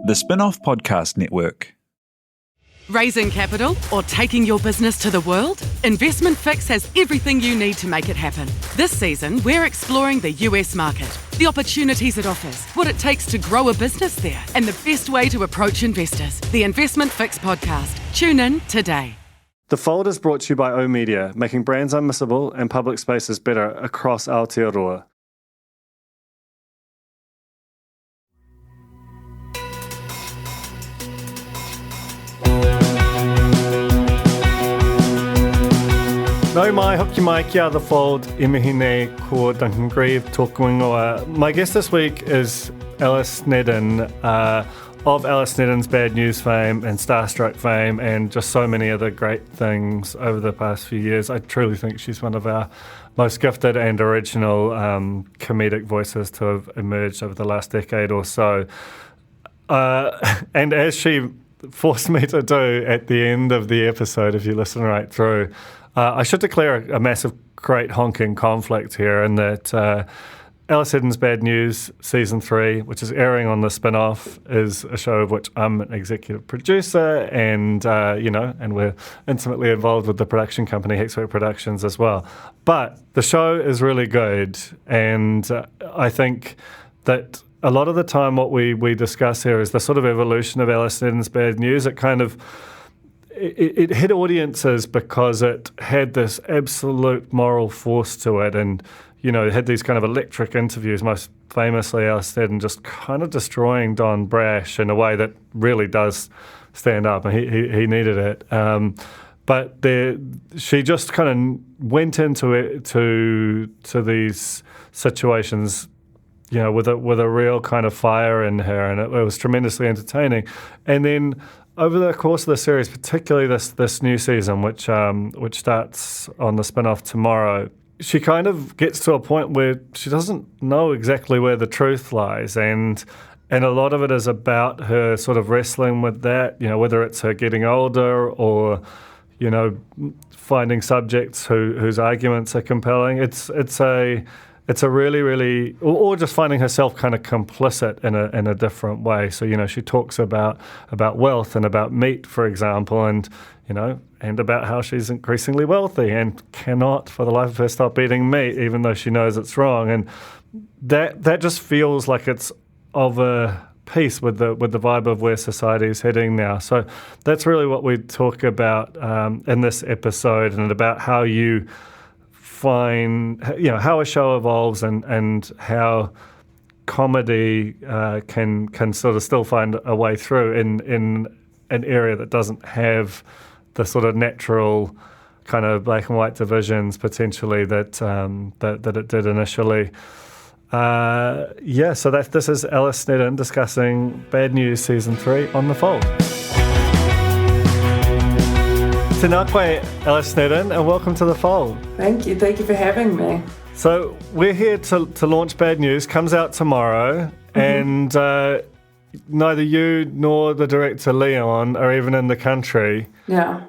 The Spin-off Podcast Network. Raising capital or taking your business to the world? Investment Fix has everything you need to make it happen. This season, we're exploring the US market, the opportunities it offers, what it takes to grow a business there, and the best way to approach investors. The Investment Fix podcast. Tune in today. The Fold is brought to you by oOh!media, making brands unmissable and public spaces better across Aotearoa. No mai, hoki mai, kia The Fold, e mihi nei ko Duncan Greive tōku ingoa. My guest this week is Alice Snedden, of Alice Snedden's Bad News fame and Starstruck fame and just so many other great things over the past few years. I truly think she's one of our most gifted and original comedic voices to have emerged over the last decade or so. And as she forced me to do at the end of the episode, if you listen right through, I should declare a massive, great honking conflict here in that Alice Snedden's Bad News Season 3, which is airing on the spin-off, is a show of which I'm an executive producer and, and we're intimately involved with the production company, Hexwork Productions, as well. But the show is really good, and I think that a lot of the time what we discuss here is the sort of evolution of Alice Snedden's Bad News. It hit audiences because it had this absolute moral force to it, and it had these kind of electric interviews, most famously Alice Snedden just kind of destroying Don Brash in a way that really does stand up, and he needed it. But she just kind of went into it to these situations, with a real kind of fire in her, and it was tremendously entertaining. And then over the course of the series, particularly this new season, which starts on the spin-off tomorrow, she kind of gets to a point where she doesn't know exactly where the truth lies, and a lot of it is about her sort of wrestling with that, whether it's her getting older or, finding subjects whose arguments are compelling. It's a really, really, or just finding herself kind of complicit in a different way. So, she talks about wealth and about meat, for example, and about how she's increasingly wealthy and cannot, for the life of her, stop eating meat, even though she knows it's wrong. And that just feels like it's of a piece with the vibe of where society is heading now. So that's really what we talk about in this episode, and about how you find, how a show evolves and how comedy can sort of still find a way through in an area that doesn't have the sort of natural kind of black and white divisions potentially that it did initially. So this is Alice Snedden discussing Bad News Season 3 on The Fold. Tēnā koe, Alice Snedden, and welcome to The Fold. Thank you for having me. So we're here to launch Bad News. Comes out tomorrow, and neither you nor the director Leon are even in the country. Yeah.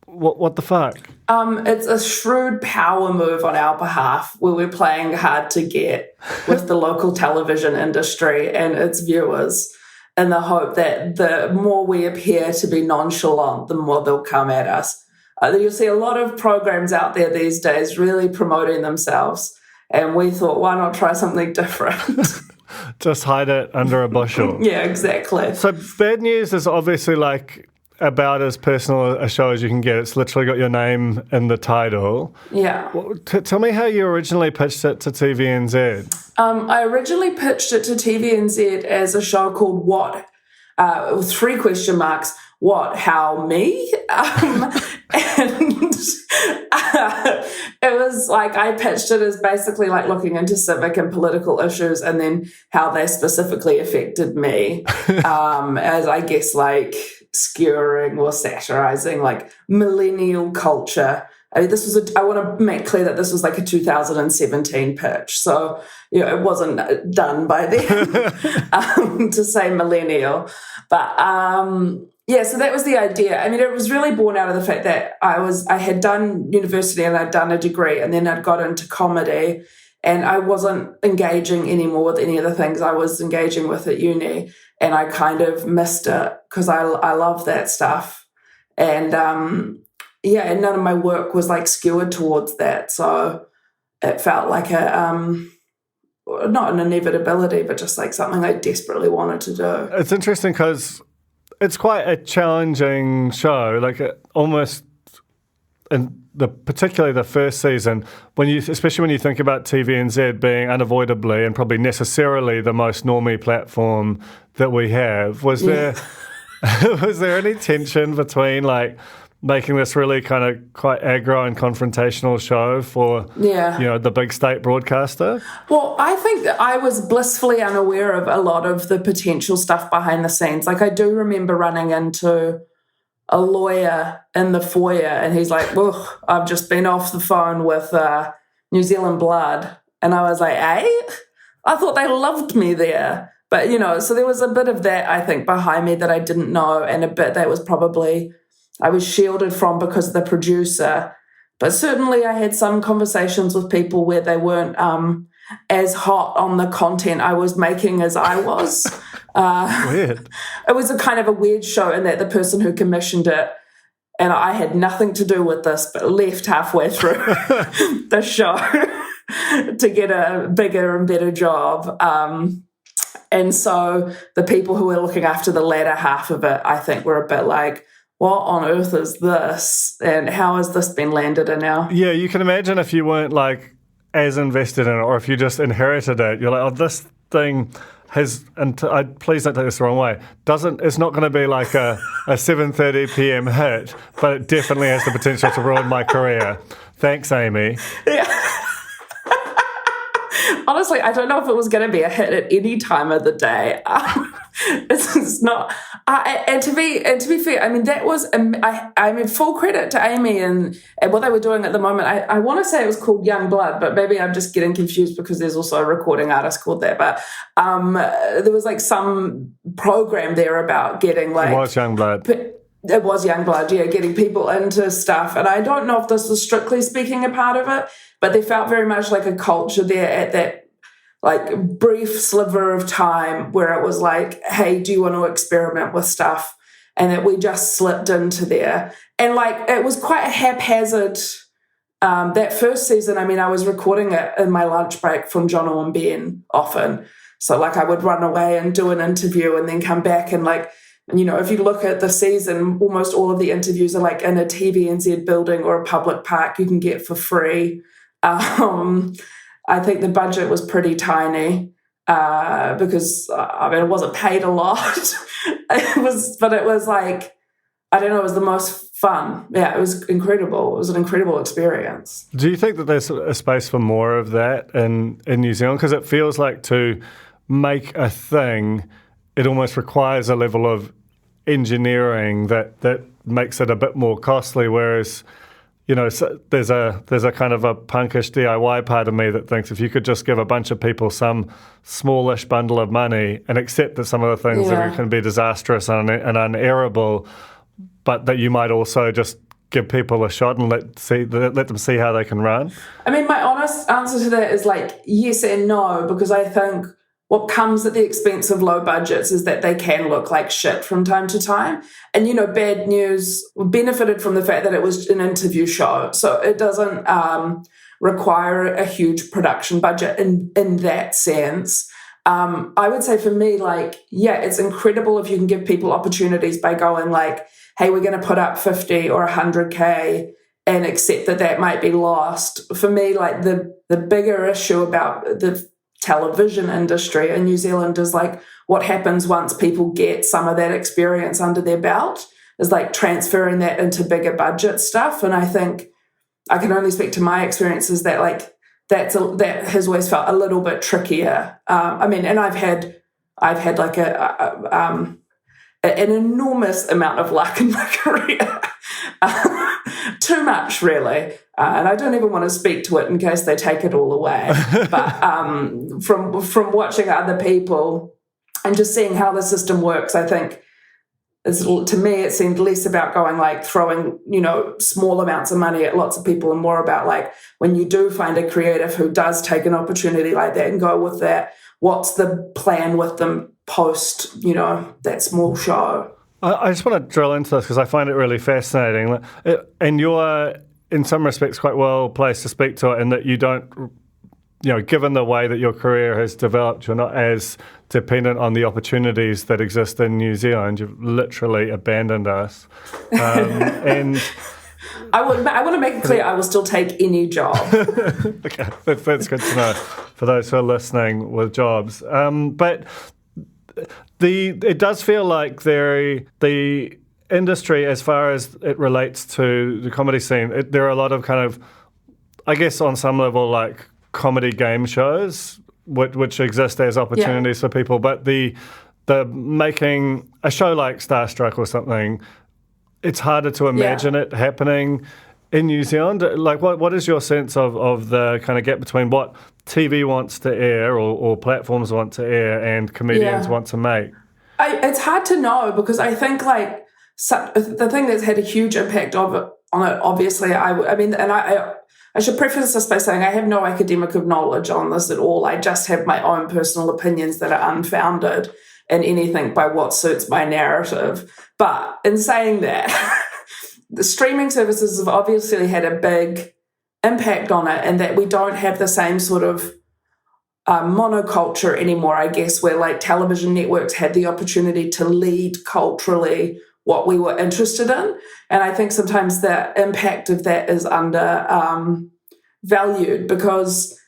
What the fuck? It's a shrewd power move on our behalf, where we're playing hard to get with the local television industry and its viewers, in the hope that the more we appear to be nonchalant, the more they'll come at us. You'll see a lot of programs out there these days really promoting themselves, and we thought, why not try something different? Just hide it under a bushel. Yeah, exactly. So Bad News is obviously like about as personal a show as you can get. It's literally got your name in the title. Yeah. Well, tell me how you originally pitched it to TVNZ. I originally pitched it to TVNZ as a show called What? With 3 question marks. What? How? Me? And it was like, I pitched it as basically like looking into civic and political issues and then how they specifically affected me, as I guess like skewering or satirizing like millennial culture. I mean, I want to make clear that this was like a 2017 pitch. So, it wasn't done by then to say millennial. But, so that was the idea. I mean, it was really born out of the fact that I had done university and I'd done a degree, and then I'd got into comedy. and I wasn't engaging anymore with any of the things I was engaging with at uni, and I kind of missed it because I love that stuff. And and none of my work was like skewered towards that, so it felt like a not an inevitability, but just like something I desperately wanted to do. It's interesting because it's quite a challenging show, like almost, and particularly the first season, especially when you think about TVNZ being unavoidably and probably necessarily the most normie platform that we have. Was there any tension between like making this really kind of quite aggro and confrontational show for the big state broadcaster? Well, I think that I was blissfully unaware of a lot of the potential stuff behind the scenes. Like I do remember running into a lawyer in the foyer and he's like, "Ugh, I've just been off the phone with New Zealand Blood." And I was like, "Eh? I thought they loved me there." But, so there was a bit of that, I think, behind me that I didn't know, and a bit that was probably I was shielded from because of the producer. But certainly I had some conversations with people where they weren't as hot on the content I was making as I was. Weird. It was a kind of a weird show in that the person who commissioned it, and I had nothing to do with this, but left halfway through the show to get a bigger and better job. And so the people who were looking after the latter half of it, I think, were a bit like, what on earth is this? And how has this been landed in now? Yeah, you can imagine if you weren't like as invested in it, or if you just inherited it, you're like, oh, this thing has, and please don't take this the wrong way, it's not going to be like a 7:30 p.m. hit, but it definitely has the potential to ruin my career. Thanks, Amy. Yeah. Honestly, I don't know if it was going to be a hit at any time of the day. It's not. And to be fair, I mean, that was. I mean, full credit to Amy and what they were doing at the moment. I want to say it was called Young Blood, but maybe I'm just getting confused because there's also a recording artist called that. But there was like some program there about getting like. It was Young Blood. It was Young Blood, yeah, getting people into stuff. And I don't know if this was strictly speaking a part of it, but they felt very much like a culture there at that like brief sliver of time where it was like, hey, do you want to experiment with stuff? And that we just slipped into there. And like, it was quite a haphazard, that first season, I mean, I was recording it in my lunch break from Jono and Ben often. So like I would run away and do an interview and then come back and like, if you look at the season, almost all of the interviews are like in a TVNZ building or a public park you can get for free. I think the budget was pretty tiny because, I mean, it wasn't paid a lot. But it was like, I don't know, it was the most fun. Yeah, it was incredible. It was an incredible experience. Do you think that there's a space for more of that in New Zealand? Because it feels like to make a thing, it almost requires a level of engineering that makes it a bit more costly, whereas so there's a kind of a punkish DIY part of me that thinks if you could just give a bunch of people some smallish bundle of money and accept that some of the things that can be disastrous and unerrable, but that you might also just give people a shot and let them see how they can run. I mean, my honest answer to that is like yes and no, because I think what comes at the expense of low budgets is that they can look like shit from time to time. And, Bad News benefited from the fact that it was an interview show. So it doesn't require a huge production budget in that sense. I would say for me, like, yeah, it's incredible if you can give people opportunities by going like, hey, we're going to put up 50 or 100K and accept that might be lost. For me, like the bigger issue about the television industry in New Zealand is like what happens once people get some of that experience under their belt is like transferring that into bigger budget stuff. And I think I can only speak to my experiences that like that has always felt a little bit trickier. I mean, and I've had like an enormous amount of luck in my career. Too much, really. And I don't even want to speak to it in case they take it all away. But from watching other people and just seeing how the system works, I think To me, it seemed less about going like throwing, small amounts of money at lots of people, and more about like when you do find a creative who does take an opportunity like that and go with that, what's the plan with them post, that small show. I just want to drill into this because I find it really fascinating. And you're, in some respects, quite well placed to speak to it, in that you don't, given the way that your career has developed, you're not as dependent on the opportunities that exist in New Zealand. You've literally abandoned us. And I want to make it clear, I will still take any job. Okay, that's good to know for those who are listening with jobs. But it does feel like the industry, as far as it relates to the comedy scene, there are a lot of kind of, I guess on some level, like comedy game shows which exist as opportunities for people. But the making a show like Starstruck or something, it's harder to imagine it happening in New Zealand. Like, what is your sense of the kind of gap between what TV wants to air or platforms want to air and comedians want to make? It's hard to know, because I think like the thing that's had a huge impact on it, obviously, I should preface this by saying I have no academic knowledge on this at all. I just have my own personal opinions that are unfounded in anything by what suits my narrative. But in saying that, the streaming services have obviously had a big impact on it, and that we don't have the same sort of monoculture anymore, I guess, where like television networks had the opportunity to lead culturally what we were interested in. And I think sometimes the impact of that is valued, because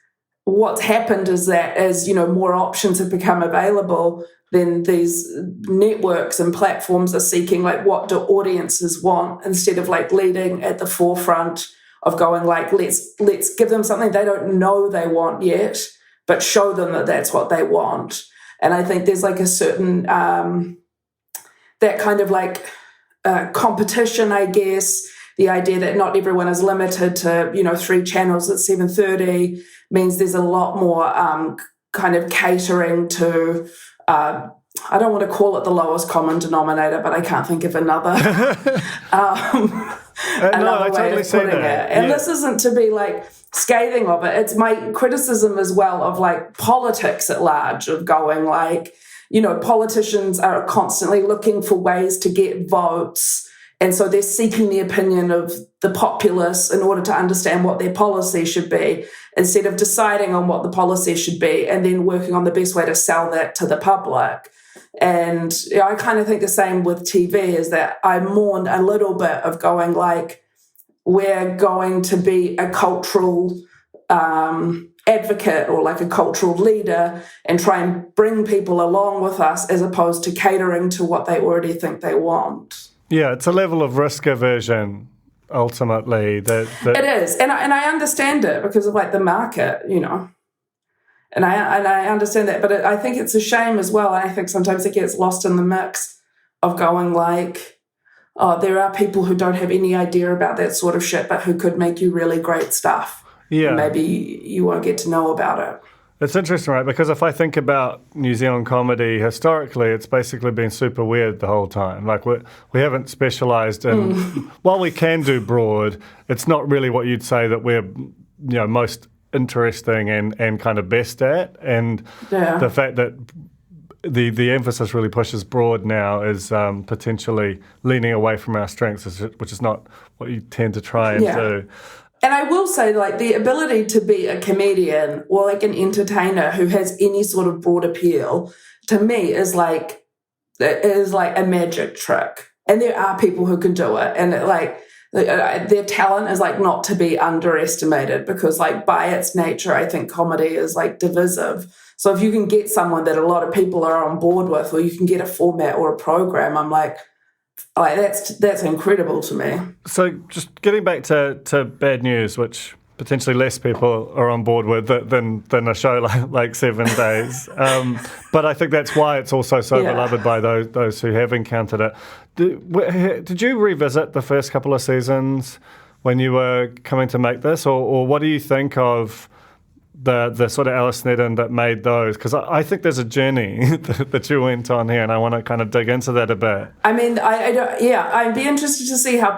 what's happened is that as, more options have become available, then these networks and platforms are seeking like, what do audiences want, instead of like leading at the forefront of going like, let's give them something they don't know they want yet, but show them that that's what they want. And I think there's like a certain that kind of like competition, I guess, the idea that not everyone is limited to, 3 channels at 7:30 means there's a lot more kind of catering to, I don't want to call it the lowest common denominator, but I can't think of another another way of putting it. And this isn't to be like scathing of it. It's my criticism as well of like politics at large, of going like, politicians are constantly looking for ways to get votes. And so they're seeking the opinion of the populace in order to understand what their policy should be, instead of deciding on what the policy should be and then working on the best way to sell that to the public. And I kind of think the same with TV, is that I mourn a little bit of going like, we're going to be a cultural advocate or like a cultural leader and try and bring people along with us, as opposed to catering to what they already think they want. Yeah, it's a level of risk aversion, ultimately. That it is, and I understand it because of like the market, and I understand that, but I think it's a shame as well. And I think sometimes it gets lost in the mix of going like, oh, there are people who don't have any idea about that sort of shit, but who could make you really great stuff. Yeah, and maybe you won't get to know about it. It's interesting, right? Because if I think about New Zealand comedy historically, it's basically been super weird the whole time. Like we haven't specialised in. While we can do broad, it's not really what you'd say that we're most interesting and kind of best at. And the fact that the emphasis really pushes broad now is potentially leaning away from our strengths, which is not what you tend to try and do. And I will say, like, the ability to be a comedian or like an entertainer who has any sort of broad appeal, to me is like a magic trick. And there are people who can do it, and their talent is like not to be underestimated, because like by its nature, I think comedy is like divisive. So if you can get someone that a lot of people are on board with, or you can get a format or a program, I'm like that's incredible to me. So just getting back to Bad News, which potentially less people are on board with than a show like 7 Days. But I think that's why it's also so beloved by those who have encountered it. Did you revisit the first couple of seasons when you were coming to make this, or what do you think of the sort of Alice Snedden that made those? Because I think there's a journey that you went on here, and I want to kind of dig into that a bit. I mean, I'd be interested to see how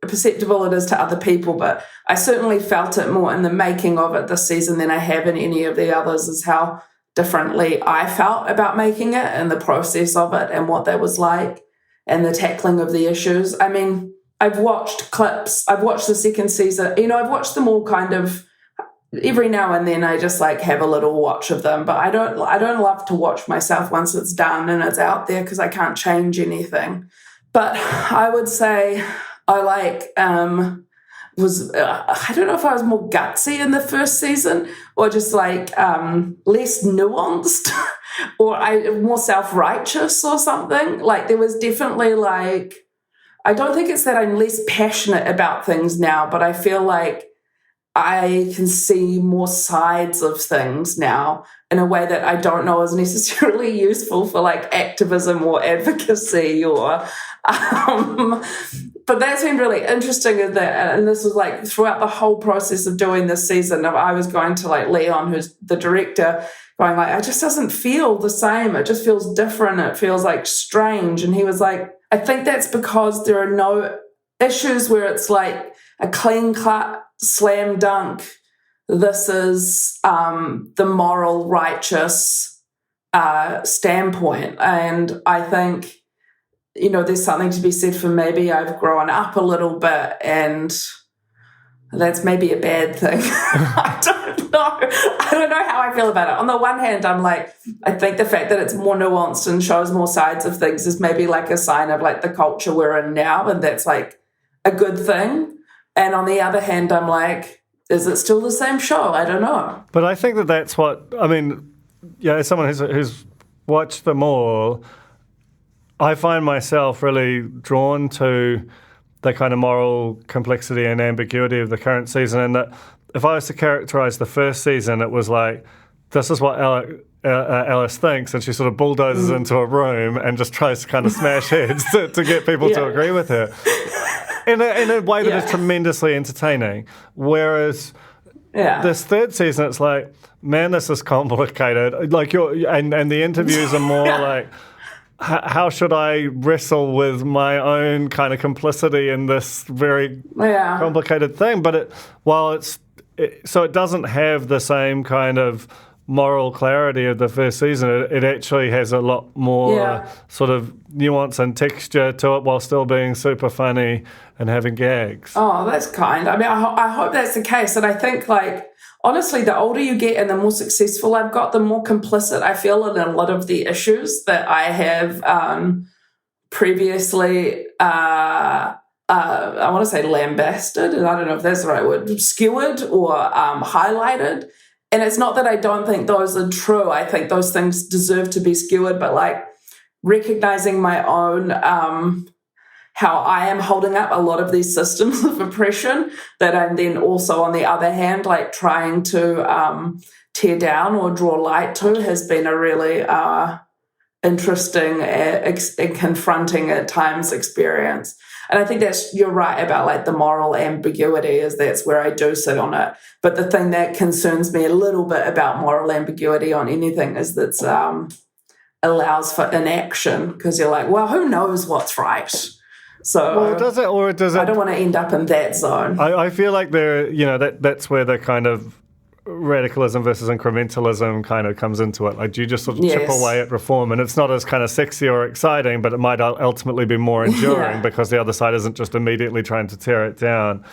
perceptible it is to other people, but I certainly felt it more in the making of it this season than I have in any of the others, is how differently I felt about making it and the process of it and what that was like and the tackling of the issues. I mean, I've watched clips, I've watched the second season, I've watched them all kind of every now and then. I just like have a little watch of them, but I don't love to watch myself once it's done and it's out there because I can't change anything. But I would say I like I don't know if I was more gutsy in the first season or just like less nuanced or more self-righteous or something. Like there was definitely like, I don't think it's that I'm less passionate about things now, but I feel like I can see more sides of things now in a way that I don't know is necessarily useful for like activism or advocacy or but that's been really interesting, and this was like throughout the whole process of doing this season. I was going to like Leon, who's the director, going like, it just doesn't feel the same. It just feels different. It feels like strange. And he was like, I think that's because there are no issues where it's like a clean cut slam dunk. This is the moral, righteous standpoint. And I think, there's something to be said for maybe I've grown up a little bit and that's maybe a bad thing. I don't know how I feel about it. On the one hand, I'm like, I think the fact that it's more nuanced and shows more sides of things is maybe like a sign of like the culture we're in now, and that's like a good thing. And on the other hand, I'm like, is it still the same show? I don't know. But I think that's what, I mean, as someone who's watched them all, I find myself really drawn to the kind of moral complexity and ambiguity of the current season, and that if I was to characterize the first season, it was like, this is what Alice thinks, and she sort of bulldozes into a room and just tries to kind of smash heads to get people to agree with her in a way that is tremendously entertaining. Whereas this third season, it's like, man, this is complicated. Like and the interviews are more like, how should I wrestle with my own kind of complicity in this very complicated thing? But it doesn't have the same kind of moral clarity of the first season. It actually has a lot more sort of nuance and texture to it while still being super funny and having gags. Oh, that's kind. I mean, I hope that's the case. And I think, like, honestly, the older you get and the more successful I've got, the more complicit I feel in a lot of the issues that I have previously, I want to say lambasted, and I don't know if that's the right word, skewered or highlighted. And it's not that I don't think those are true. I think those things deserve to be skewered, but like recognizing my own, how I am holding up a lot of these systems of oppression that I'm then also, on the other hand, like trying to tear down or draw light to has been a really interesting and confronting at times experience. And I think you're right about like the moral ambiguity, is that's where I do sit on it. But the thing that concerns me a little bit about moral ambiguity on anything is that allows for inaction, because you're like, well, who knows what's right? So well, does it? I don't want to end up in that zone. I feel like that's where the kind of radicalism versus incrementalism kind of comes into it. Like, do you just sort of chip away at reform, and it's not as kind of sexy or exciting, but it might ultimately be more enduring because the other side isn't just immediately trying to tear it down.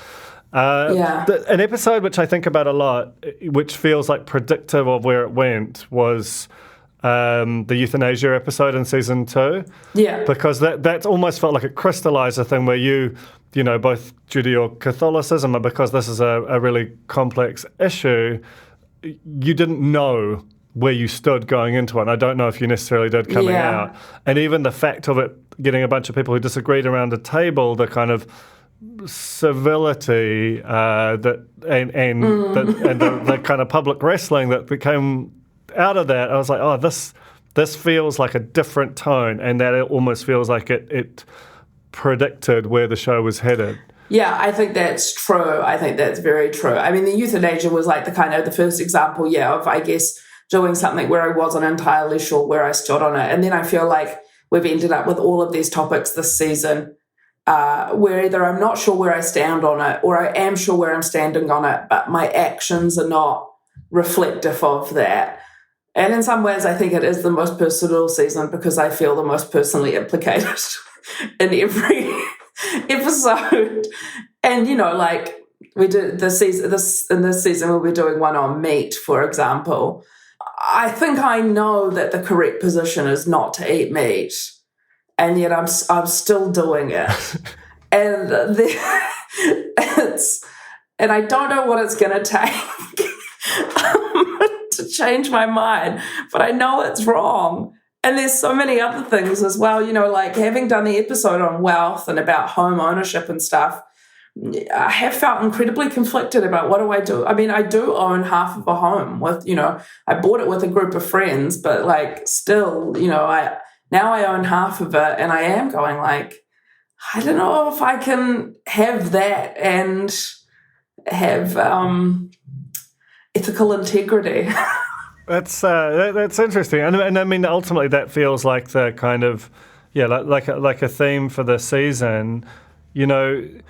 An episode which I think about a lot, which feels like predictive of where it went, was the euthanasia episode in season 2. Yeah. Because that's almost felt like it crystallized a thing where you know, both Judeo-Catholicism, and because this is a really complex issue, you didn't know where you stood going into it. And I don't know if you necessarily did coming out. And even the fact of it getting a bunch of people who disagreed around a table, the kind of civility the kind of public wrestling that became out of that, I was like, oh, this feels like a different tone, and that it almost feels like it predicted where the show was headed. Yeah, I think that's true. I think that's very true. I mean, the euthanasia was like the first example, of, I guess, doing something where I wasn't entirely sure where I stood on it. And then I feel like we've ended up with all of these topics this season where either I'm not sure where I stand on it or I am sure where I'm standing on it, but my actions are not reflective of that. And in some ways, I think it is the most personal season because I feel the most personally implicated in every episode. And, like we did this season we'll be doing one on meat, for example. I think I know that the correct position is not to eat meat, and yet I'm still doing it. And and I don't know what it's going to take to change my mind, but I know it's wrong. And there's so many other things as well, like having done the episode on wealth and about home ownership and stuff, I have felt incredibly conflicted about what do I do. I mean, I do own half of a home with, I bought it with a group of friends, but like still, I own half of it, and I am going like, I don't know if I can have that and have ethical integrity. That's interesting, and I mean ultimately that feels like the kind of like a theme for the season. The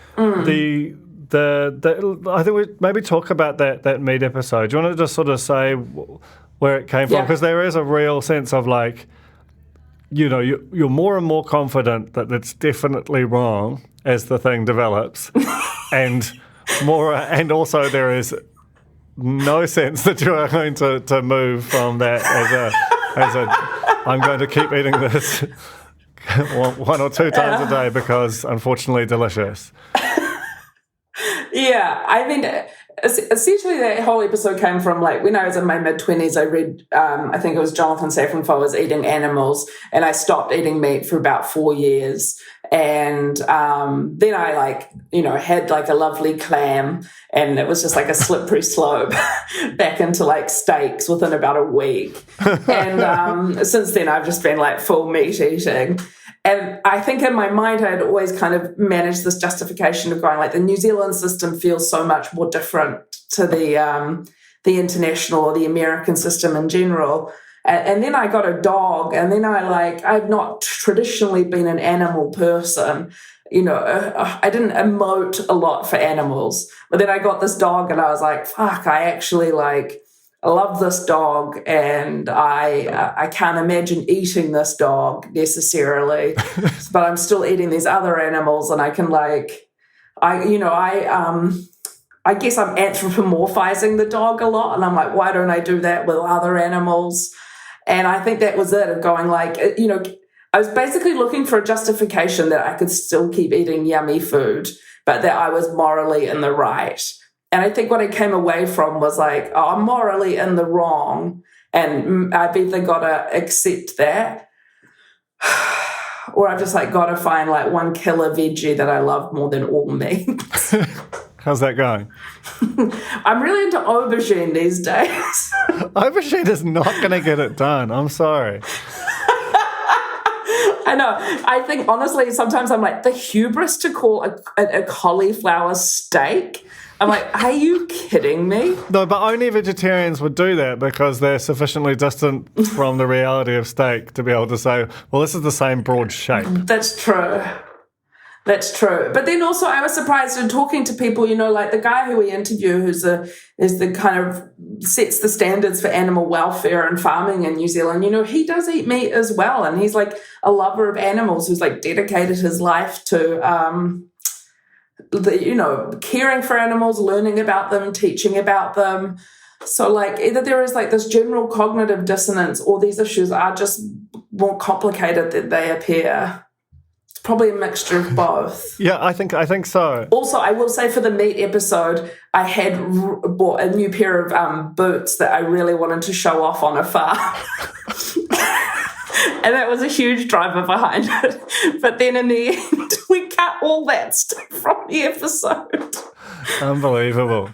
I think we maybe talk about that meat episode. Do you want to just sort of say where it came from? Because there is a real sense of like, you're more and more confident that it's definitely wrong as the thing develops, and also there is no sense that you are going to move from that as a I'm going to keep eating this one or two times a day because unfortunately delicious. Yeah, I mean, essentially that whole episode came from like when I was in my mid-20s, I read, I think it was Jonathan Safran Foer's Eating Animals, and I stopped eating meat for about 4 years. And then I had like a lovely clam, and it was just like a slippery slope back into like steaks within about a week. And since then I've just been like full meat eating. And I think in my mind, I had always kind of managed this justification of going like the New Zealand system feels so much more different to the international or the American system in general. And then I got a dog, and then I've not traditionally been an animal person. I didn't emote a lot for animals, but then I got this dog and I was like, fuck, I actually I love this dog, and I can't imagine eating this dog necessarily, but I'm still eating these other animals, and I can I guess I'm anthropomorphizing the dog a lot, and I'm like, why don't I do that with other animals? And I think that was it, of going like, I was basically looking for a justification that I could still keep eating yummy food, but that I was morally in the right. And I think what I came away from was like, oh, I'm morally in the wrong, and I've either got to accept that or I've just got to find one killer veggie that I love more than all meat. How's that going? I'm really into aubergine these days. Aubergine is not going to get it done. I'm sorry. I know. I think, honestly, sometimes I'm like, the hubris to call a cauliflower steak. I'm like, are you kidding me? No, but only vegetarians would do that because they're sufficiently distant from the reality of steak to be able to say, well, this is the same broad shape. That's true. That's true. But then also I was surprised in talking to people, like the guy who we interview is the kind of sets the standards for animal welfare and farming in New Zealand. He does eat meat as well. And he's like a lover of animals who's dedicated his life to, caring for animals, learning about them, teaching about them. So either there is this general cognitive dissonance, or these issues are just more complicated than they appear. Probably a mixture of both. Yeah, I think so. Also, I will say for the meat episode, I had bought a new pair of boots that I really wanted to show off on a farm. And that was a huge driver behind it. But then in the end, we cut all that stuff from the episode. Unbelievable.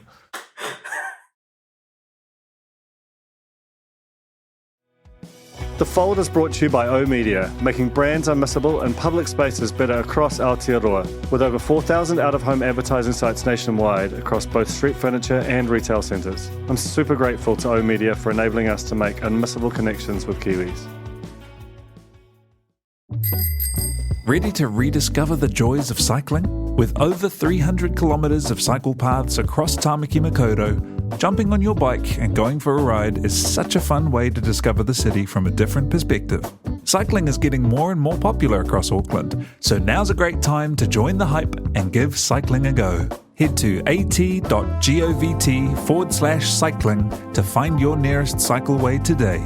The Fold is brought to you by O Media, making brands unmissable and public spaces better across Aotearoa, with over 4,000 out-of-home advertising sites nationwide across both street furniture and retail centres. I'm super grateful to O Media for enabling us to make unmissable connections with Kiwis. Ready to rediscover the joys of cycling? With over 300 kilometres of cycle paths across Tāmaki Makaurau, jumping on your bike and going for a ride is such a fun way to discover the city from a different perspective. Cycling is getting more and more popular across Auckland, so now's a great time to join the hype and give cycling a go. Head to at.govt/cycling to find your nearest cycleway today.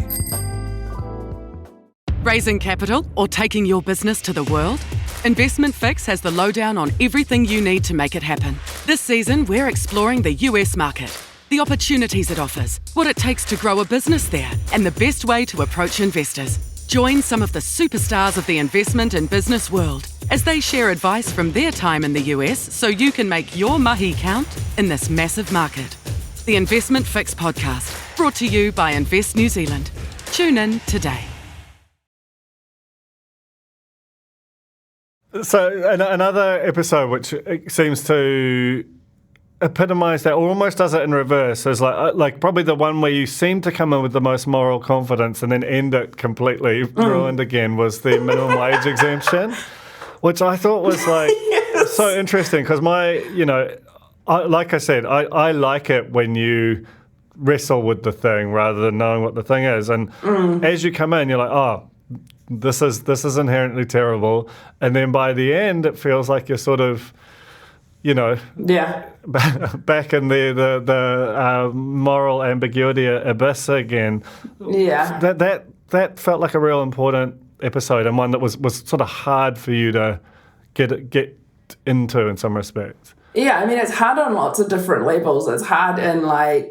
Raising capital or taking your business to the world? Investment Fix has the lowdown on everything you need to make it happen. This season, we're exploring the US market, the opportunities it offers, what it takes to grow a business there, and the best way to approach investors. Join some of the superstars of the investment and business world as they share advice from their time in the US so you can make your mahi count in this massive market. The Investment Fix podcast, brought to you by Invest New Zealand. Tune in today. So another episode which seems to epitomise that, or almost does it in reverse, is like probably the one where you seem to come in with the most moral confidence and then end it completely ruined again, was the minimum wage exemption, which I thought was like so interesting because like I said, I like it when you wrestle with the thing rather than knowing what the thing is, and as you come in, you're like, oh, this is inherently terrible, and then by the end it feels like you're sort of, back in the moral ambiguity abyss again. Yeah, that felt like a real important episode, and one that was sort of hard for you to get into in some respects. Yeah, I mean, it's hard on lots of different levels. It's hard in I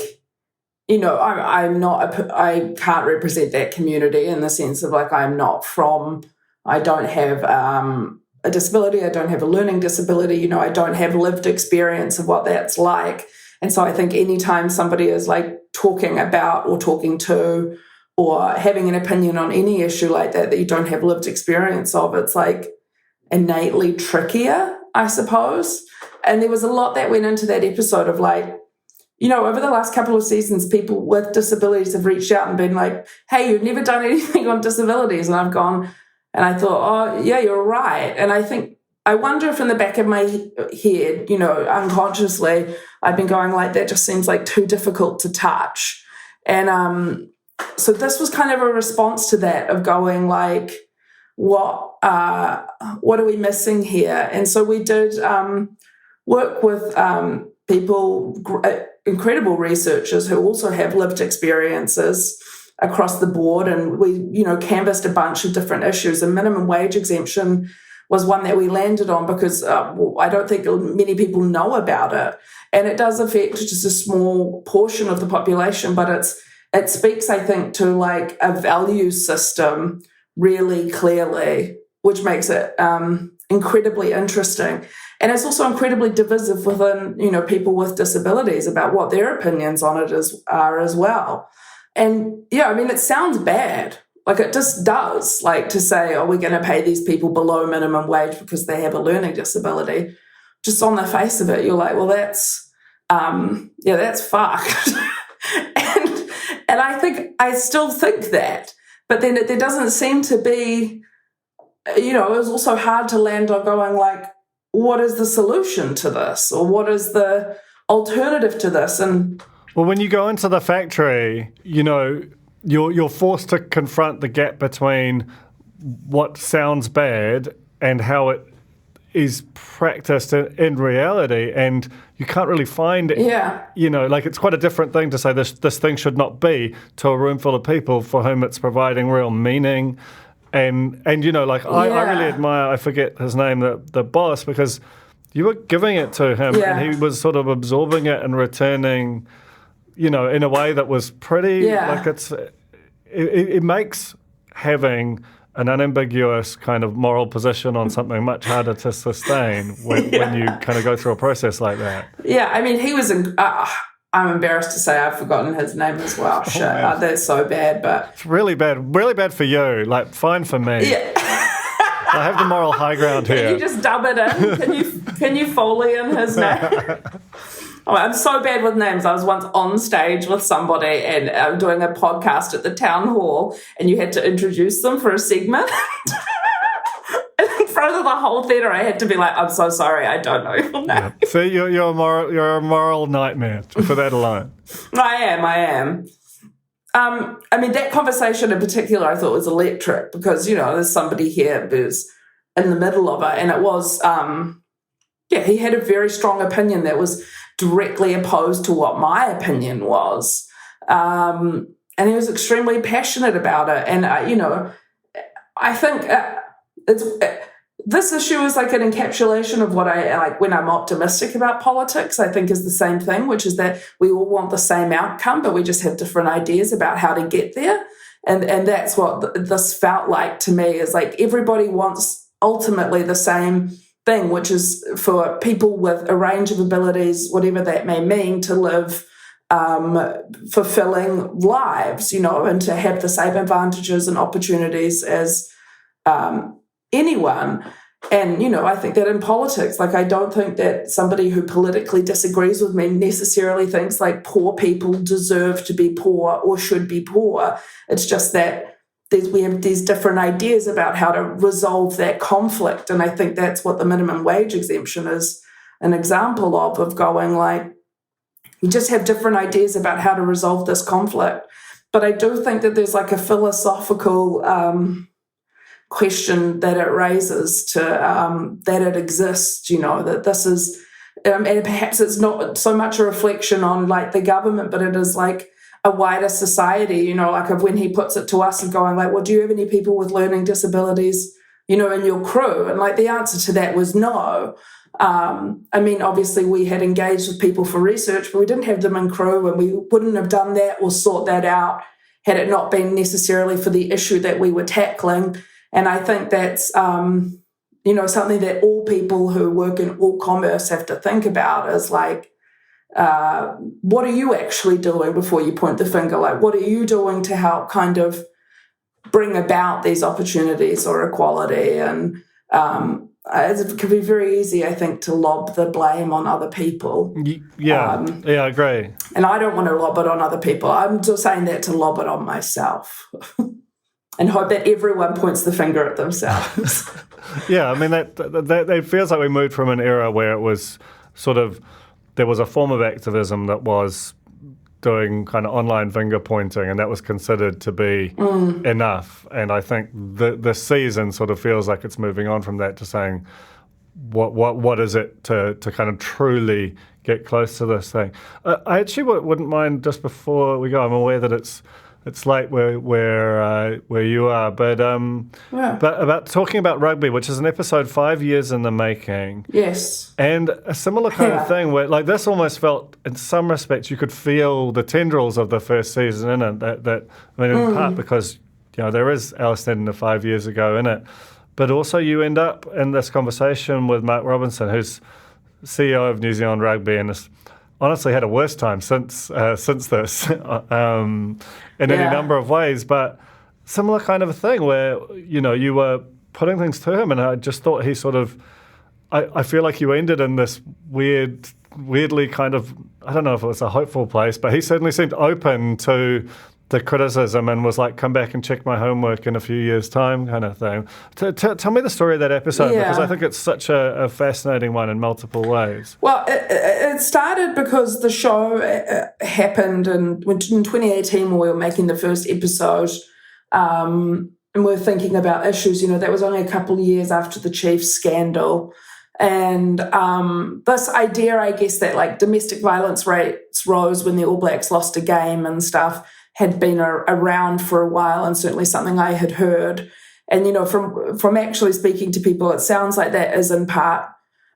can't represent that community in the sense of I don't have a disability, I don't have a learning disability, I don't have lived experience of what that's like. And so I think anytime somebody is talking about or talking to or having an opinion on any issue like that you don't have lived experience of, it's innately trickier, I suppose. And there was a lot that went into that episode of over the last couple of seasons, people with disabilities have reached out and been like, hey, you've never done anything on disabilities. And I've gone, and I thought, oh, yeah, you're right. And I wonder if in the back of my head, unconsciously, I've been going that just seems too difficult to touch. And so this was kind of a response to that of going what are we missing here? And so we did work with people, incredible researchers who also have lived experiences across the board, and we canvassed a bunch of different issues, and minimum wage exemption was one that we landed on because I don't think many people know about it, and it does affect just a small portion of the population, but it speaks, I think, to a value system really clearly, which makes it incredibly interesting. And it's also incredibly divisive within, people with disabilities about what their opinions on it are as well. And yeah, I mean, it sounds bad. It just does, to say, oh, we're going to pay these people below minimum wage because they have a learning disability. Just on the face of it, you're like, well, that's fucked. and I still think that. But then there doesn't seem to be, it was also hard to land on going what is the solution to this, or what is the alternative to this? And well, when you go into the factory, you're forced to confront the gap between what sounds bad and how it is practiced in reality, and you can't really find it. Yeah. It's quite a different thing to say this thing should not be, to a room full of people for whom it's providing real meaning. And I really admire, I forget his name, the boss, because you were giving it to him and he was sort of absorbing it and returning, in a way that was pretty, it makes having an unambiguous kind of moral position on something much harder to sustain when you kind of go through a process like that. Yeah, I mean, he was, I'm embarrassed to say I've forgotten his name as well. Shit, that's so bad, but... It's really bad for you, like fine for me. Yeah. I have the moral high ground here. Can you just dub it in? Can you Foley in his name? Oh, I'm so bad with names. I was once on stage with somebody and doing a podcast at the town hall, and you had to introduce them for a segment. In front of the whole theatre, I had to be like, "I'm so sorry, I don't know your name." Yeah. See, you're a moral nightmare for that alone. I am. I mean, that conversation in particular, I thought was electric because there's somebody here who's in the middle of it, and it was, he had a very strong opinion that was directly opposed to what my opinion was. And he was extremely passionate about it. And, I think this issue is like an encapsulation of what I like when I'm optimistic about politics, I think is the same thing, which is that we all want the same outcome, but we just have different ideas about how to get there. And that's what this felt like to me, is like everybody wants ultimately the same thing, which is for people with a range of abilities, whatever that may mean, to live fulfilling lives, and to have the same advantages and opportunities as anyone. And, I think that in politics, like, I don't think that somebody who politically disagrees with me necessarily thinks like poor people deserve to be poor or should be poor. It's just that we have these different ideas about how to resolve that conflict. And I think that's what the minimum wage exemption is an example of going like, we just have different ideas about how to resolve this conflict. But I do think that there's like a philosophical question that it raises to that it exists, that this is, and perhaps it's not so much a reflection on like the government, but it is like a wider society, like of when he puts it to us and going like, well, do you have any people with learning disabilities, in your crew? And like the answer to that was no. I mean, obviously we had engaged with people for research, but we didn't have them in crew, and we wouldn't have done that or sought that out had it not been necessarily for the issue that we were tackling. And I think that's, something that all people who work in all commerce have to think about is like, what are you actually doing before you point the finger? Like, what are you doing to help kind of bring about these opportunities or equality? And it can be very easy, I think, to lob the blame on other people. Yeah, I agree. And I don't want to lob it on other people. I'm just saying that to lob it on myself. And hope that everyone points the finger at themselves. Yeah, I mean, that it feels like we moved from an era where it was sort of, there was a form of activism that was doing kind of online finger pointing, and that was considered to be enough. And I think the season sort of feels like it's moving on from that to saying, what is it to kind of truly get close to this thing? I actually wouldn't mind, just before we go, I'm aware that it's late where you are, but about talking about rugby, which is an episode 5 years in the making. Yes. And a similar kind of thing where, like, this almost felt, in some respects, you could feel the tendrils of the first season in it. That I mean, in part because there is Alice Snedden of 5 years ago in it, but also you end up in this conversation with Mark Robinson, who's CEO of New Zealand Rugby, and is honestly had a worse time since this in any number of ways, but similar kind of a thing where you were putting things to him, and I just thought he sort of, I feel like you ended in this weirdly kind of, I don't know if it was a hopeful place, but he certainly seemed open to the criticism and was like, come back and check my homework in a few years' time kind of thing. Tell me the story of that episode, because I think it's such a fascinating one in multiple ways. Well, it started because the show happened in 2018 when we were making the first episode, and we were thinking about issues. That was only a couple of years after the Chiefs scandal. And this idea, I guess, that like domestic violence rates rose when the All Blacks lost a game and stuff had been around for a while, and certainly something I had heard. And, from actually speaking to people, it sounds like that is in part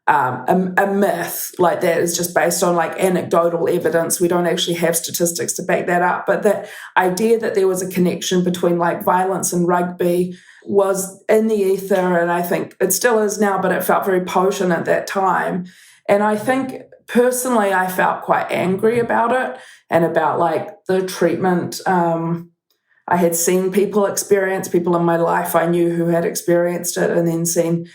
a myth, like that is just based on like anecdotal evidence. We don't actually have statistics to back that up. But that idea that there was a connection between like violence and rugby was in the ether, and I think it still is now, but it felt very potent at that time. And I think personally, I felt quite angry about it and about like the treatment. I had seen people in my life I knew who had experienced it, and then seen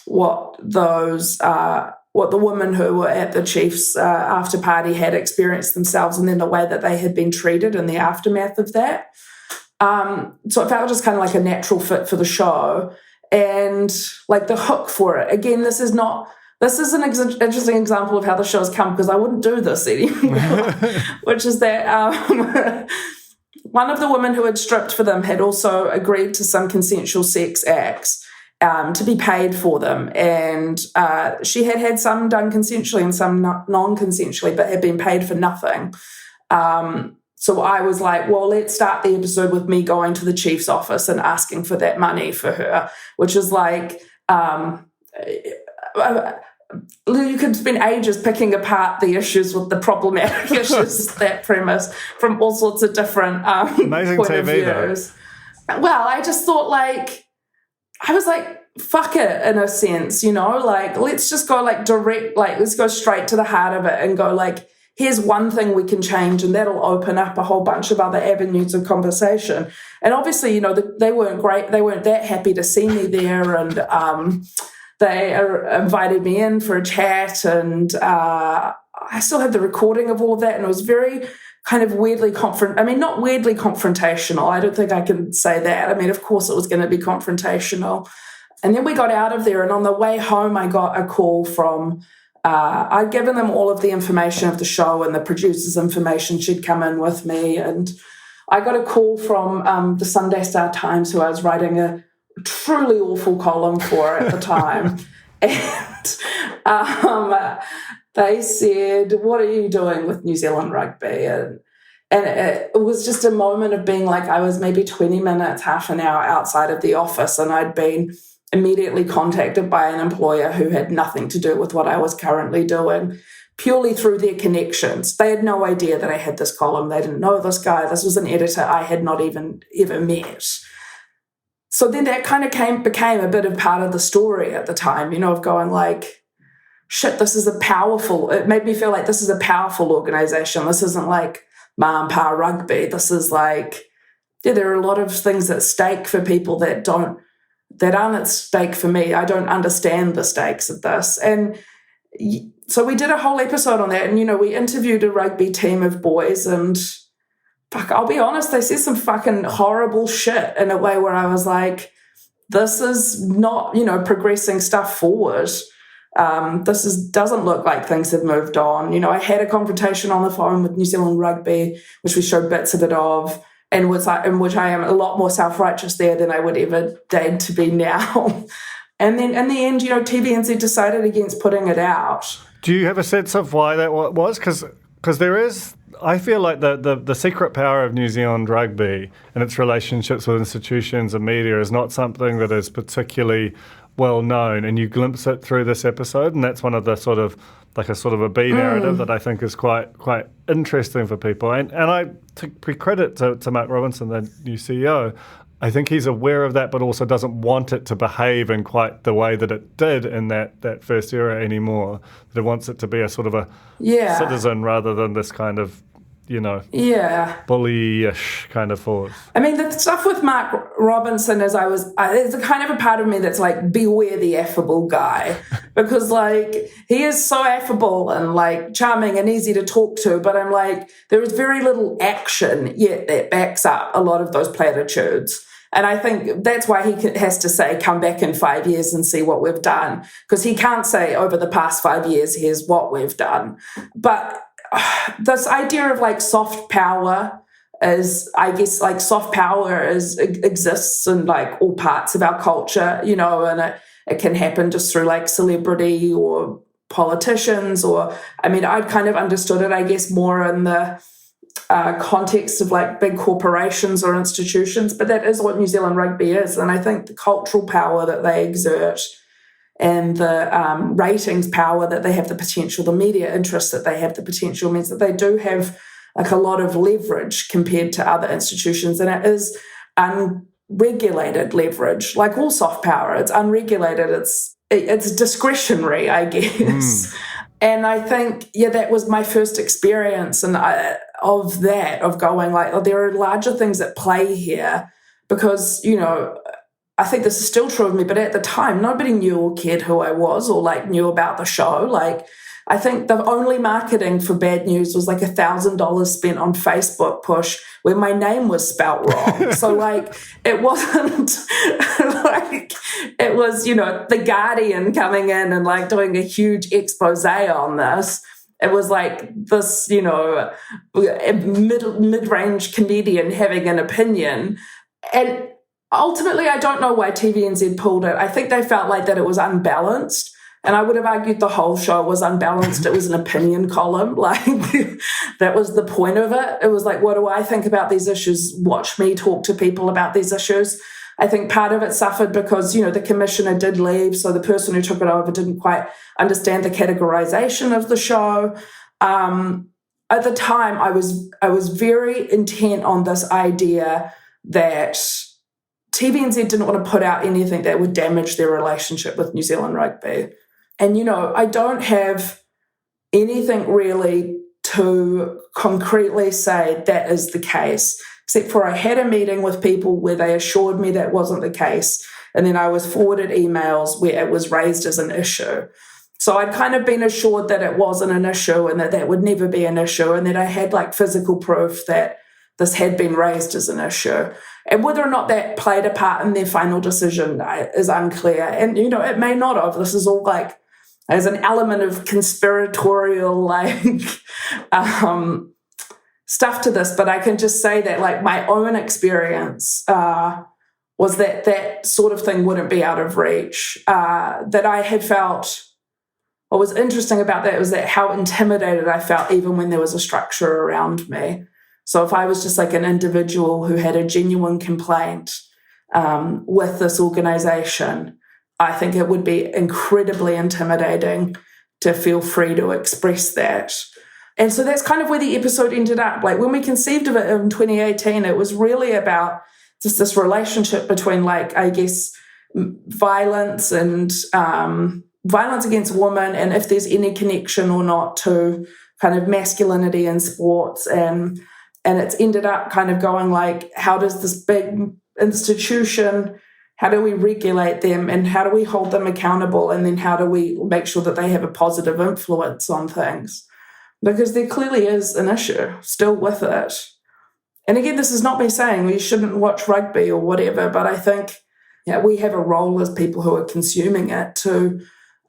what the women who were at the Chiefs after party had experienced themselves, and then the way that they had been treated in the aftermath of that. So it felt just kind of like a natural fit for the show, and like the hook for it. Again, this is an interesting example of how the show's come, because I wouldn't do this anymore, which is that one of the women who had stripped for them had also agreed to some consensual sex acts to be paid for them. And she had some done consensually and some non-consensually, but had been paid for nothing. So I was like, well, let's start the episode with me going to the Chief's office and asking for that money for her, which is like... you could spend ages picking apart the issues with the problematic issues, that premise, from all sorts of different amazing point TV, of views. though. Well, I just thought, like, I was like, fuck it, in a sense, you know, like, let's just go like direct, like, let's go straight to the heart of it and go like, here's one thing we can change, and that'll open up a whole bunch of other avenues of conversation. And obviously, you know, they weren't great. They weren't that happy to see me there, and they invited me in for a chat, and I still had the recording of all of that, and it was very kind of weirdly not weirdly confrontational. I don't think I can say that. I mean, of course it was going to be confrontational. And then we got out of there, and on the way home I got a call from, I'd given them all of the information of the show and the producer's information. She'd come in with me, and I got a call from the Sunday Star Times, who I was writing a truly awful column for at the time. And they said, what are you doing with New Zealand rugby? And it was just a moment of being like, I was maybe 20 minutes, half an hour outside of the office, and I'd been immediately contacted by an employer who had nothing to do with what I was currently doing, purely through their connections. They had no idea that I had this column. They didn't know this guy. This was an editor I had not even ever met. So then that kind of became a bit of part of the story at the time, you know, of going like, shit, it made me feel like this is a powerful organisation. This isn't like Ma and Pa rugby. This is like, there are a lot of things at stake for people that aren't at stake for me. I don't understand the stakes of this. And so we did a whole episode on that, and, you know, we interviewed a rugby team of boys, and fuck, I'll be honest, they said some fucking horrible shit in a way where I was like, this is not, you know, progressing stuff forward. Doesn't look like things have moved on. You know, I had a confrontation on the phone with New Zealand Rugby, which we showed bits of it of, and in which I am a lot more self-righteous there than I would ever deign to be now. And then in the end, you know, TVNZ decided against putting it out. Do you have a sense of why that was? Because there is... I feel like the secret power of New Zealand rugby and its relationships with institutions and media is not something that is particularly well known, and you glimpse it through this episode, and that's one of the sort of a B narrative that I think is quite interesting for people. And I take credit to Mark Robinson, the new CEO. I think he's aware of that, but also doesn't want it to behave in quite the way that it did in that first era anymore. That it wants it to be a sort of a citizen rather than this kind of, you know, bully-ish kind of force. I mean, the stuff with Mark Robinson is there's a kind of a part of me that's like, beware the affable guy. Because, like, he is so affable and, like, charming and easy to talk to, but I'm like, there is very little action yet that backs up a lot of those platitudes. And I think that's why he has to say, come back in 5 years and see what we've done. Because he can't say, over the past 5 years, here's what we've done. But this idea of like soft power is, I guess, like soft power exists in like all parts of our culture, you know, and it can happen just through like celebrity or politicians, or, I mean, I'd kind of understood it, I guess, more in the context of like big corporations or institutions, but that is what New Zealand rugby is. And I think the cultural power that they exert and the ratings power that they have the potential, the media interest that they have the potential, means that they do have like a lot of leverage compared to other institutions. And it is unregulated leverage, like all soft power. It's unregulated. It's discretionary, I guess. And I think, that was my first experience of going like, oh, there are larger things at play here because, I think this is still true of me, but at the time, nobody knew or cared who I was or like knew about the show. Like, I think the only marketing for Bad News was like $1,000 spent on Facebook push where my name was spelt wrong. So like, it wasn't like, it was, The Guardian coming in and like doing a huge expose on this. It was like this, a mid-range comedian having an opinion. And ultimately, I don't know why TVNZ pulled it. I think they felt like that it was unbalanced. And I would have argued the whole show was unbalanced. It was an opinion column. Like, that was the point of it. It was like, what do I think about these issues? Watch me talk to people about these issues. I think part of it suffered because, the commissioner did leave. So the person who took it over didn't quite understand the categorization of the show. At the time, I was very intent on this idea that TVNZ didn't want to put out anything that would damage their relationship with New Zealand rugby. And, I don't have anything really to concretely say that is the case, except for I had a meeting with people where they assured me that wasn't the case. And then I was forwarded emails where it was raised as an issue. So I'd kind of been assured that it wasn't an issue and that would never be an issue, and that I had like physical proof that this had been raised as an issue. And whether or not that played a part in their final decision is unclear. And, it may not have. This is all like, there's an element of conspiratorial, stuff to this. But I can just say that, like, my own experience was that sort of thing wouldn't be out of reach. That I had felt, what was interesting about that was that how intimidated I felt even when there was a structure around me. So if I was just like an individual who had a genuine complaint with this organisation, I think it would be incredibly intimidating to feel free to express that. And so that's kind of where the episode ended up. Like, when we conceived of it in 2018, it was really about just this relationship between, like, I guess, violence and violence against women, and if there's any connection or not to kind of masculinity in sports. And it's ended up kind of going like, how does this big institution, how do we regulate them, and how do we hold them accountable, and then how do we make sure that they have a positive influence on things? Because there clearly is an issue still with it. And again, this is not me saying we shouldn't watch rugby or whatever, but I think we have a role as people who are consuming it to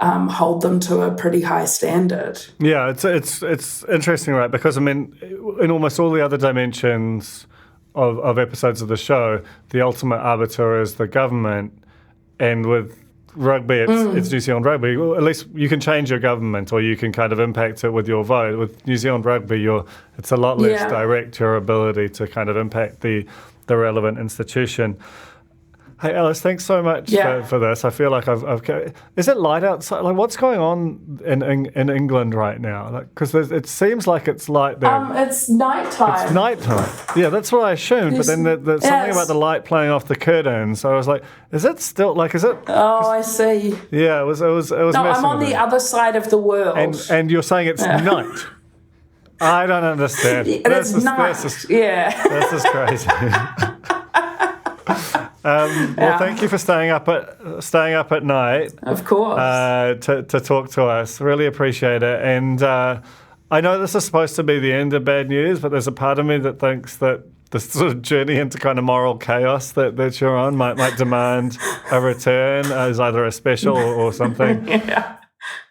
hold them to a pretty high standard. Yeah, it's interesting, right? Because, I mean, in almost all the other dimensions of episodes of the show, the ultimate arbiter is the government. And with rugby, it's New Zealand rugby. Well, at least you can change your government, or you can kind of impact it with your vote. With New Zealand rugby, it's a lot less direct, your ability to kind of impact the relevant institution. Hey, Alice, thanks so much for this. I feel like is it light outside? Like, what's going on in England right now? Because it seems like it's light there. It's nighttime. It's nighttime. Yeah, that's what I assumed. But then there's something about the light playing off the curtains. So I was like, is it still, like, is it? Oh, I see. Yeah, it was. No, I'm on the other side of the world. And you're saying it's night. I don't understand. It's night. This is crazy. Well, thank you for staying up at night. Of course. To talk to us. Really appreciate it. And I know this is supposed to be the end of Bad News, but there's a part of me that thinks that this sort of journey into kind of moral chaos that you're on might demand a return as either a special or something. Yeah.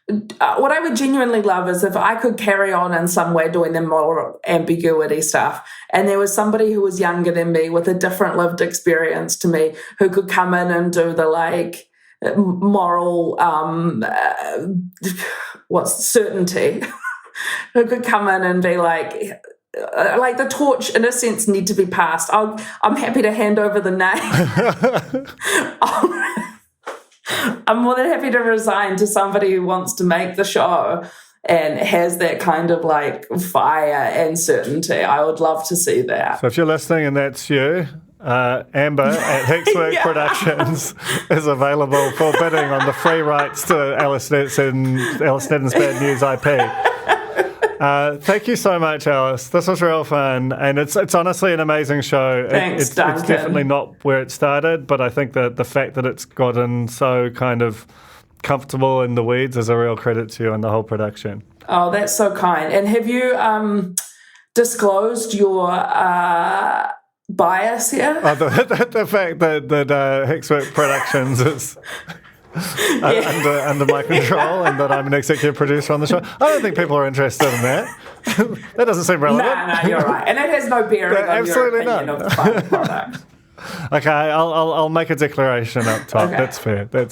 What I would genuinely love is if I could carry on in some way doing the moral ambiguity stuff, and there was somebody who was younger than me with a different lived experience to me who could come in and do the like moral certainty who could come in and be like the torch in a sense need to be passed. I'm happy to hand over the name. I'm more than happy to resign to somebody who wants to make the show and has that kind of like fire and certainty. I would love to see that. So if you're listening and that's you, Amber at Hexwork Productions is available for bidding on the free rights to Alice Snedden's Bad News IP. Thank you so much, Alice. This was real fun, and it's honestly an amazing show. Thanks, Duncan. It's definitely not where it started, but I think that the fact that it's gotten so kind of comfortable in the weeds is a real credit to you and the whole production. Oh, that's so kind. And have you disclosed your bias here? Oh, the fact that Hexwork Productions is under my control and that I'm an executive producer on the show. I don't think people are interested in that. That doesn't seem relevant. No, you're right. And it has no bearing on absolutely your opinion not. of the final product. Okay, I'll make a declaration up top. Okay. That's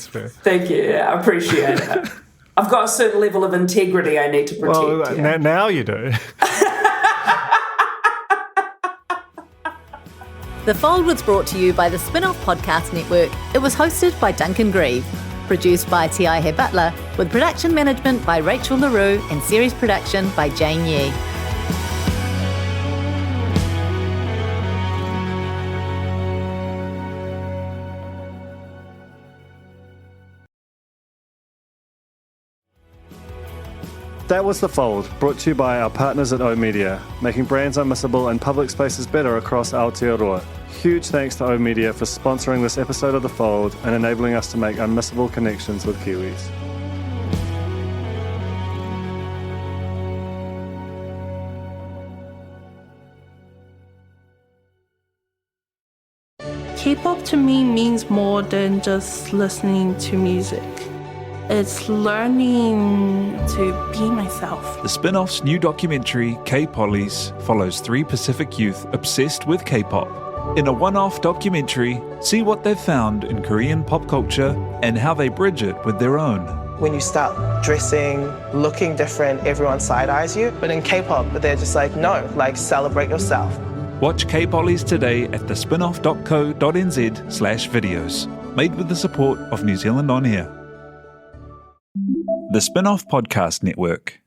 fair. Thank you. Yeah, I appreciate it. I've got a certain level of integrity I need to protect. Well, now you do. The Fold was brought to you by the Spin-Off Podcast Network. It was hosted by Duncan Greive, produced by T.I. Butler, with production management by Rachel LaRue and series production by Jane Yee. That was The Fold, brought to you by our partners at O Media, making brands unmissable and public spaces better across Aotearoa. Huge thanks to O Media for sponsoring this episode of The Fold and enabling us to make unmissable connections with Kiwis. K-pop to me means more than just listening to music. It's learning to be myself. The Spin-Off's new documentary, K-Pollies, follows 3 Pacific youth obsessed with K-pop. In a one-off documentary, see what they've found in Korean pop culture and how they bridge it with their own. When you start dressing, looking different, everyone side-eyes you. But in K-pop, they're just like, no, like celebrate yourself. Watch K-Pollies today at thespinoff.co.nz/videos. Made with the support of New Zealand On Air. The Spin-Off Podcast Network.